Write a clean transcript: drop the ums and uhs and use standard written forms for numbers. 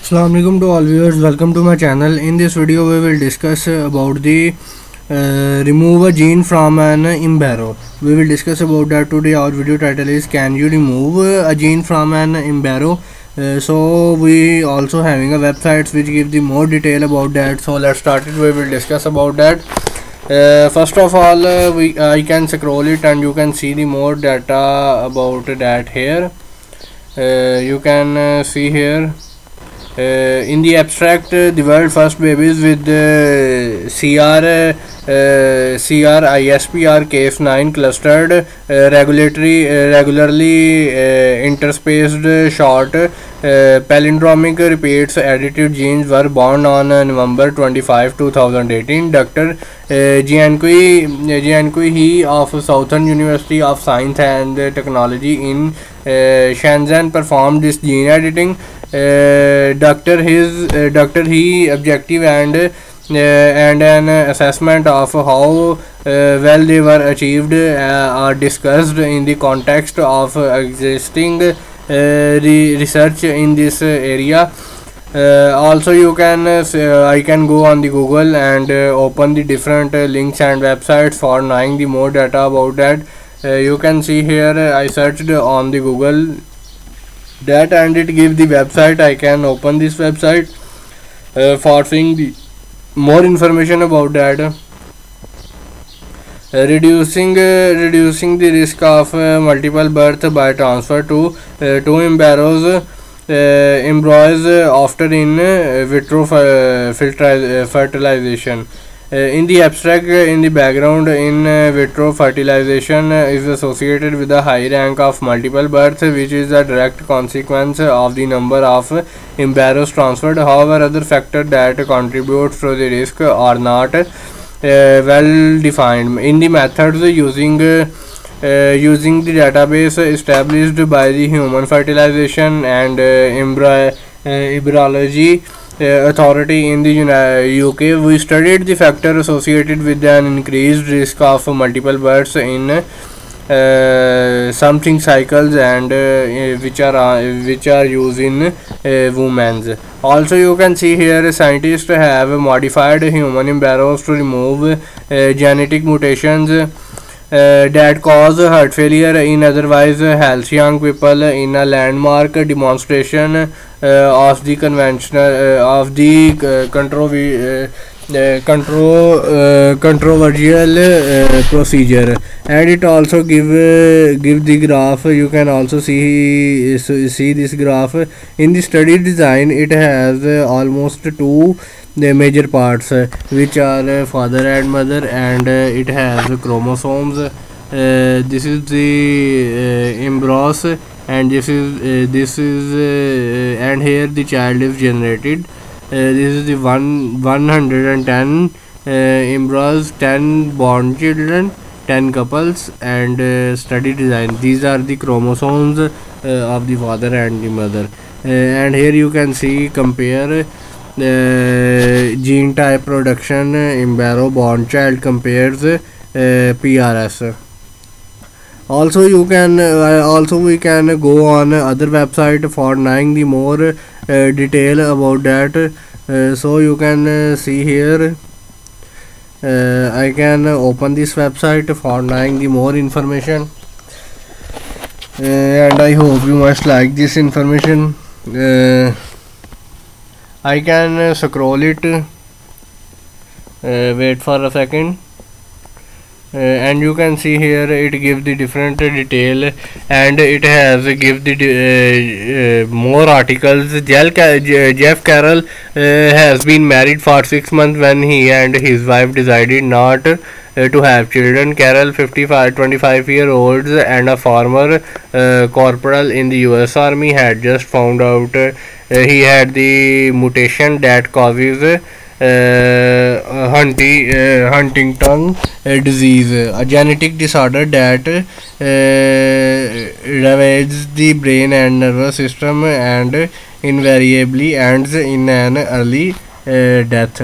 Assalamu alaikum to all viewers, welcome to my channel. In this video we will discuss about the remove a gene from an embryo. We will discuss about that today. Our video title is can you remove a gene from an embryo. So we also having a website which give the more detail about that. So let's start it. We will discuss about that. First of all, I can scroll it and you can see the more data about that here. You can see here. In the abstract, the world's first babies with CRISPR Cas9 clustered regularly interspaced short palindromic repeats edited genes were born on November 25, 2018. Dr. Jiankui He of Southern University of Science and Technology in Shenzhen performed this gene editing. Dr. He objective and an assessment of how well they were achieved are discussed in the context of existing research in this area. Also you can I can go on the Google and open the different links and websites for knowing the more data about that. You can see here I searched on the Google that and it gives the website. I can open this website for seeing the more information about that. Reducing the risk of multiple birth by transfer to two embryos after in vitro fertilization. In the abstract, in the background, in vitro fertilization is associated with a high rank of multiple births, which is a direct consequence of the number of embryos transferred. However, other factors that contribute to the risk are not well defined. In the methods using the database established by the Human Fertilization and Embryology Authority in the UK, we studied the factor associated with an increased risk of multiple births in something cycles and which are used in women's. Also you can see here scientists have modified human embryos to remove genetic mutations that cause heart failure in otherwise healthy young people in a landmark demonstration of the controversial procedure. And it also give the graph. You can also see this graph. In the study design, it has almost two major parts which are father and mother, and it has chromosomes. This is the embryos, and this is and here the child is generated. This is the 110 embryos, 10 born children, 10 couples, and study design. These are the chromosomes of the father and the mother. And here you can see compare gene type production embryo born child compares PRS. Also you can we can go on other website for knowing the more detail about that. So you can see here I can open this website for knowing the more information, and I hope you must like this information. I can scroll it. Wait for a second. And you can see here it gives the different detail, and it has give the more articles. Jeff Carroll has been married for 6 months when he and his wife decided not to have children. Carroll, 25-year-old and a former corporal in the US Army, had just found out he had the mutation that causes Huntington disease, a genetic disorder that ravages the brain and nervous system and invariably ends in an early death.